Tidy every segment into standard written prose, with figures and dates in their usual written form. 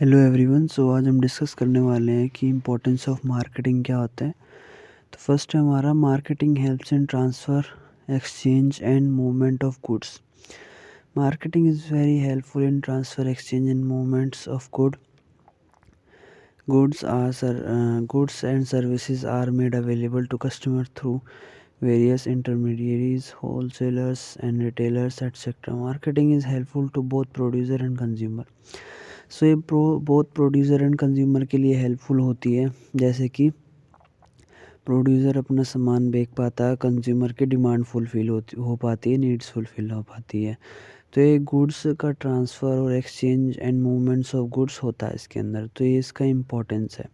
Hello everyone. आज हम discuss करने वाले हैं कि इम्पोर्टेंस ऑफ मार्केटिंग क्या होता है। तो फर्स्ट है हमारा marketing helps in transfer, exchange and movement of goods. Marketing is very helpful in transfer, exchange and movements of goods and services are made available to customers through various intermediaries, wholesalers and retailers, etc. Marketing is helpful to both producer and consumer. ये both producer and consumer के लिए helpful होती है। जैसे कि producer अपना सामान बेच पाता है, कंज्यूमर की डिमांड फुलफ़िल हो पाती है, नीड्स फुलफ़िल हो पाती है। तो ये गुड्स का ट्रांसफ़र और exchange and movements of goods होता है इसके अंदर। तो ये इसका इम्पोर्टेंस है।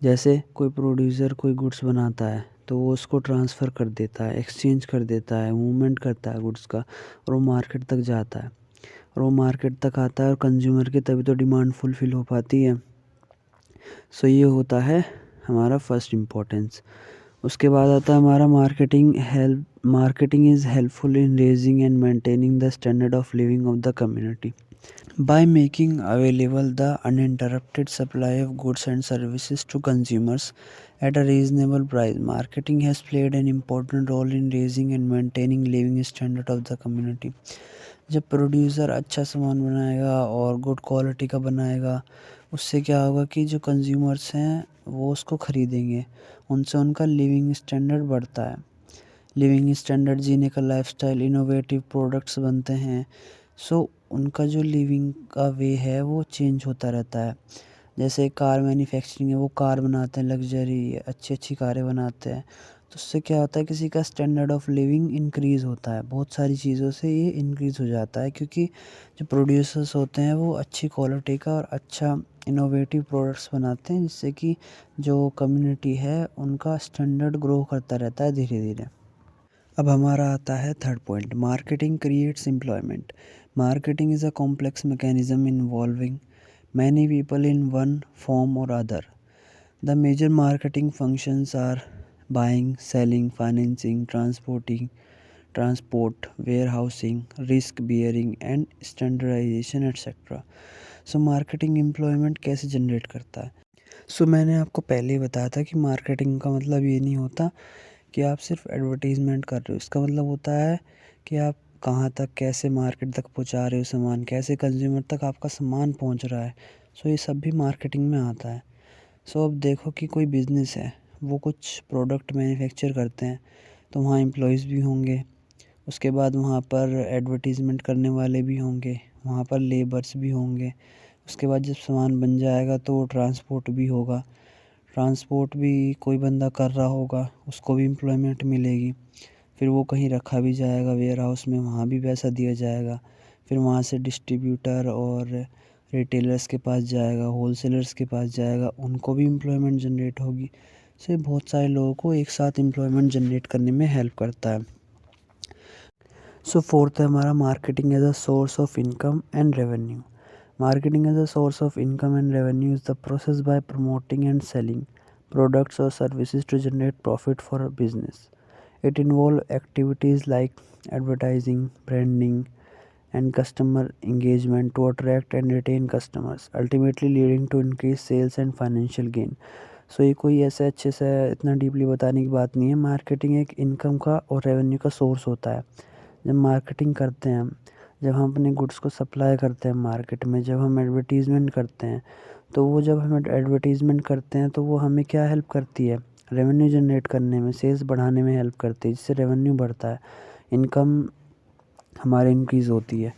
जैसे कोई प्रोड्यूसर कोई गुड्स बनाता है तो वो उसको ट्रांसफ़र कर देता है, एक्सचेंज कर देता है, मूवमेंट करता है गुड्स का, और वो मार्केट तक जाता है, और वो मार्केट तक आता है और कंज्यूमर की तभी तो डिमांड फुलफ़िल हो पाती है। ये होता है हमारा फर्स्ट इम्पोर्टेंस। उसके बाद आता है हमारा marketing is helpful in raising and maintaining the standard of living of the community by making available the uninterrupted supply of goods and services to consumers at a reasonable price. Marketing has played an important role in raising and maintaining living standard of the community. जब producer अच्छा सामान बनाएगा और good quality का बनाएगा, उससे क्या होगा कि जो कंज्यूमर्स हैं वो उसको ख़रीदेंगे, उनसे उनका लिविंग स्टैंडर्ड बढ़ता है। लिविंग स्टैंडर्ड जीने का लाइफस्टाइल, इनोवेटिव प्रोडक्ट्स बनते हैं। उनका जो लिविंग का वे है वो चेंज होता रहता है। जैसे कार मैन्युफैक्चरिंग है, वो कार बनाते हैं, लग्जरी अच्छी अच्छी कारें बनाते हैं। तो उससे क्या होता है, किसी का स्टैंडर्ड ऑफ लिविंग इंक्रीज़ होता है। बहुत सारी चीज़ों से ये इंक्रीज़ हो जाता है, क्योंकि जो प्रोड्यूसर्स होते हैं वो अच्छी क्वालिटी का और अच्छा इनोवेटिव प्रोडक्ट्स बनाते हैं, जिससे कि जो कम्युनिटी है उनका स्टैंडर्ड ग्रो करता रहता है धीरे धीरे। अब हमारा आता है third point, marketing creates employment. Marketing is a complex mechanism involving many people in one form or other. The major marketing functions are buying, selling, financing, transport, warehousing, risk bearing and standardisation etcetera. Marketing employment कैसे generate करता है। मैंने आपको पहले ही बताया था कि marketing का मतलब ये नहीं होता कि आप सिर्फ एडवर्टीज़मेंट कर रहे हो। इसका मतलब होता है कि आप कहाँ तक, कैसे मार्केट तक पहुँचा रहे हो सामान, कैसे कंज्यूमर तक आपका सामान पहुँच रहा है। ये सब भी मार्केटिंग में आता है। अब देखो कि कोई बिज़नेस है, वो कुछ प्रोडक्ट मैन्युफैक्चर करते हैं, तो वहाँ एम्प्लॉयज़ भी होंगे। उसके बाद वहाँ पर एडवर्टीज़मेंट करने वाले भी होंगे, वहाँ पर लेबर्स भी होंगे। उसके बाद जब सामान बन जाएगा तो ट्रांसपोर्ट भी होगा। ट्रांसपोर्ट भी कोई बंदा कर रहा होगा, उसको भी एम्प्लॉयमेंट मिलेगी। फिर वो कहीं रखा भी जाएगा वेयर हाउस में, वहाँ भी पैसा दिया जाएगा। फिर वहाँ से डिस्ट्रीब्यूटर और रिटेलर्स के पास जाएगा, होलसेलर्स के पास जाएगा, उनको भी एम्प्लॉयमेंट जनरेट होगी। बहुत सारे लोगों को एक साथ एम्प्लॉयमेंट जनरेट करने में हेल्प करता है। फोर्थ है हमारा marketing as a source of income and revenue. Marketing as a source of income and revenue is the process by promoting and selling products or services to generate profit for a business. It involves activities like advertising, branding, and customer engagement to attract and retain customers, ultimately leading to increased sales and financial gain. ये कोई ऐसे अच्छे से इतना deeply बताने की बात नहीं है। मार्केटिंग एक इनकम का और रेवेन्यू का सोर्स होता है। जब मार्केटिंग करते हैं हम, जब हम अपने गुड्स को सप्लाई करते हैं मार्केट में, जब हम एडवर्टीज़मेंट करते हैं, तो वो जब हम एडवर्टीज़मेंट करते हैं तो वो हमें क्या हेल्प करती है, रेवेन्यू जनरेट करने में, सेल्स बढ़ाने में हेल्प करती है, जिससे रेवेन्यू बढ़ता है, इनकम हमारी इंक्रीज़ होती है।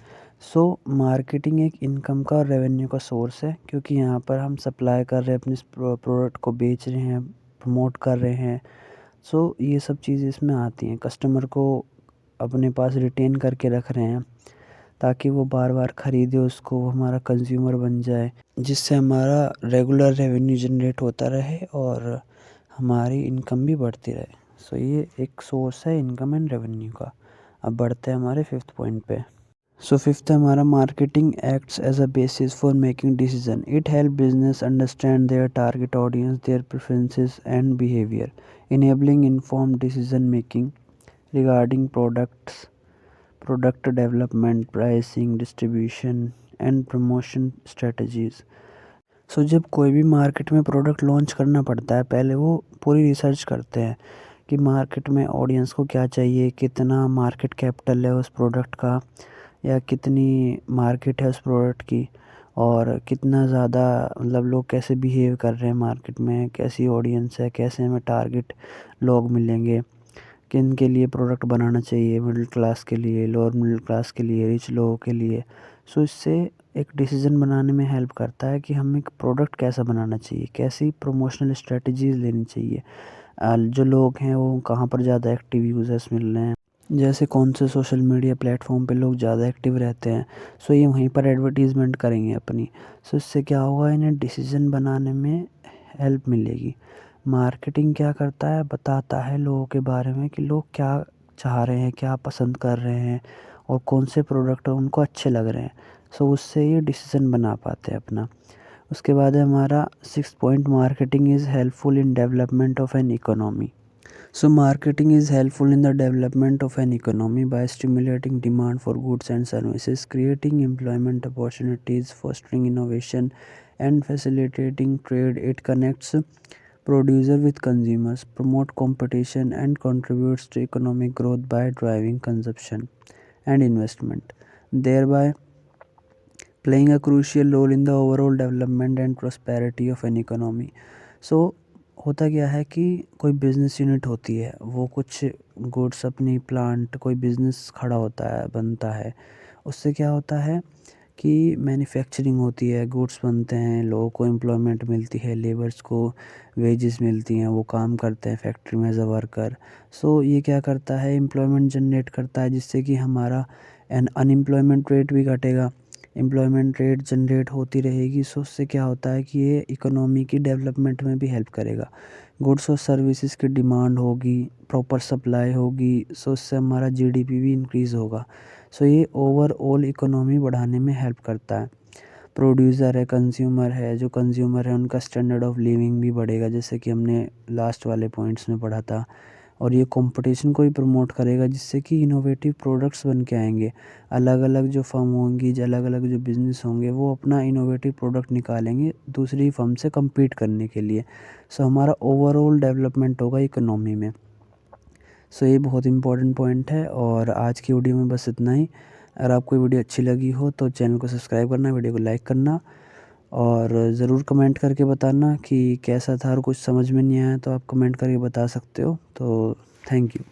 मार्केटिंग एक इनकम का और रेवेन्यू का सोर्स है, क्योंकि यहाँ पर हम सप्लाई कर रहे हैं, अपने प्रोडक्ट को बेच रहे हैं, प्रमोट कर रहे हैं। ये सब चीज़ें इसमें आती हैं। कस्टमर को अपने पास रिटेन करके रख रहे हैं ताकि वो बार बार ख़रीदे उसको, वो हमारा कंज्यूमर बन जाए, जिससे हमारा रेगुलर रेवेन्यू जनरेट होता रहे और हमारी इनकम भी बढ़ती रहे। ये एक सोर्स है इनकम एंड रेवेन्यू का। अब बढ़ते हैं हमारे फिफ्थ पॉइंट पे। फिफ्थ है हमारा marketing acts as a basis for making decision. It help business understand their target audience, their preferences and behaviour, enabling informed decision making regarding product development, pricing, distribution and promotion strategies. सो जब कोई भी market में product launch करना पड़ता है, पहले वो पूरी रिसर्च करते हैं कि मार्केट में ऑडियंस को क्या चाहिए, कितना मार्केट कैपिटल है उस प्रोडक्ट का, या कितनी मार्केट है उस प्रोडक्ट की, और कितना ज़्यादा मतलब लोग कैसे बिहेव कर रहे हैं मार्केट में, कैसी ऑडियंस है, कैसे हमें टारगेट लोग मिलेंगे, किन के लिए प्रोडक्ट बनाना चाहिए, मिडिल क्लास के लिए, लोअर मिडिल क्लास के लिए, रिच लोगों के लिए। सो इससे एक डिसीज़न बनाने में हेल्प करता है कि हमें एक प्रोडक्ट कैसा बनाना चाहिए, कैसी प्रमोशनल स्ट्रेटजीज़ लेनी चाहिए, जो लोग हैं वो कहाँ पर ज़्यादा एक्टिव यूज़र्स मिल रहे हैं, जैसे कौन से सोशल मीडिया प्लेटफॉर्म पे लोग ज़्यादा एक्टिव रहते हैं। सो ये वहीं पर एडवर्टीज़मेंट करेंगे अपनी। सो इससे क्या होगा, इन्हें डिसीज़न बनाने में हेल्प मिलेगी। मार्केटिंग क्या करता है, बताता है लोगों के बारे में कि लोग क्या चाह रहे हैं, क्या पसंद कर रहे हैं, और कौन से प्रोडक्ट उनको अच्छे लग रहे हैं। सो उससे ये डिसीज़न बना पाते हैं अपना। उसके बाद है हमारा 6 point, marketing is helpful in development of an economy. So marketing is helpful in the development of an economy by stimulating demand for goods and services, creating employment opportunities, fostering innovation, and facilitating trade. It connects producer with consumers, promote competition, and contributes to economic growth by driving consumption and investment, thereby playing a crucial role in the overall development and prosperity of an economy. So होता क्या है कि कोई business unit होती है, वो कुछ goods अपनी प्लांट, कोई बिज़नेस खड़ा होता है, बनता है, उससे क्या होता है कि मैन्युफैक्चरिंग होती है, गुड्स बनते हैं, लोगों को एम्प्लॉयमेंट मिलती है, लेबर्स को वेजेस मिलती हैं, वो काम करते हैं फैक्ट्री में एज अ वर्कर। सो ये क्या करता है, एम्प्लॉयमेंट जनरेट करता है, जिससे कि हमारा अनएम्प्लॉयमेंट रेट भी घटेगा। एम्प्लॉयमेंट रेट जनरेट होती रहेगी, सो उससे क्या होता है कि ये इकोनॉमी की डेवलपमेंट में भी हेल्प करेगा। गुड्स और सर्विसेज की डिमांड होगी, प्रॉपर सप्लाई होगी, सो उससे हमारा जीडीपी भी इंक्रीज़ होगा। सो ये ओवरऑल इकोनॉमी बढ़ाने में हेल्प करता है। प्रोड्यूसर है, कंज्यूमर है, जो कंज्यूमर है उनका स्टैंडर्ड ऑफ लिविंग भी बढ़ेगा, जैसे कि हमने लास्ट वाले पॉइंट्स में पढ़ा था। और ये कंपटीशन को भी प्रमोट करेगा, जिससे कि इनोवेटिव प्रोडक्ट्स बन के आएंगे। अलग अलग जो फर्म होंगी, जो अलग अलग जो बिज़नेस होंगे, वो अपना इनोवेटिव प्रोडक्ट निकालेंगे दूसरी फर्म से compete करने के लिए। सो हमारा ओवरऑल डेवलपमेंट होगा इकोनॉमी में। सो ये बहुत इंपॉर्टेंट पॉइंट है। और आज की वीडियो में बस इतना ही। अगर आपको वीडियो अच्छी लगी हो तो चैनल को सब्सक्राइब करना, वीडियो को लाइक करना, और ज़रूर कमेंट करके बताना कि कैसा था, और कुछ समझ में नहीं आया तो आप कमेंट करके बता सकते हो। तो थैंक यू।